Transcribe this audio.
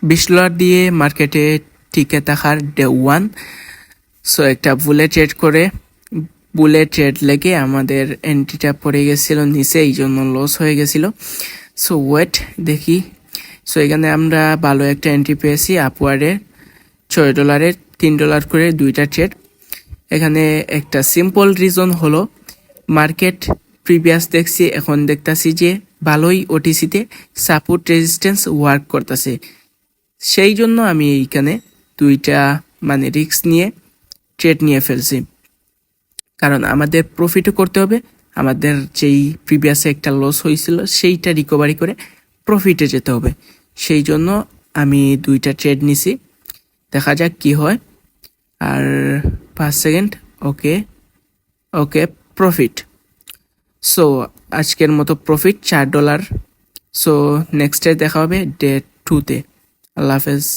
$20 দিয়ে মার্কেটে টিকে থাকার ডে 1। সো একটা বুলেট ট্রেড লেগে আমাদের এন্ট্রিটা পড়ে গেছিল নিচে, এই জন্য লস হয়ে গেছিল। সো ওয়েট দেখি। সো এখানে আমরা ভালো একটা এন্ট্রি পেয়েছি আপওয়ার্ডে $6, $3 করে দুইটা ট্রেড। এখানে একটা সিম্পল রিজন হলো মার্কেট প্রিভিয়াস দেখছি, এখন দেখতাছি যে ভালোই ওটিসিতে সাপোর্ট রেজিস্ট্যান্স ওয়ার্ক করতেছে। সেই জন্য আমি এইখানে দুইটা রিস্ক নিয়ে ট্রেড নিয়ে ফেলছি, কারণ আমাদের প্রফিটও করতে হবে। আমাদের যেই প্রিভিয়াসে একটা লস হয়েছিল সেইটা রিকভারি করে প্রফিটে যেতে হবে। সেই জন্য আমি দুইটা ট্রেড নিছি, দেখা যাক কি হয়। আর 5 সেকেন্ড। ওকে প্রফিট। সো আজকের মতো প্রফিট $4। সো নেক্সট ডে দেখা হবে ডে 2-তে। আল্লাহ হাফেজ।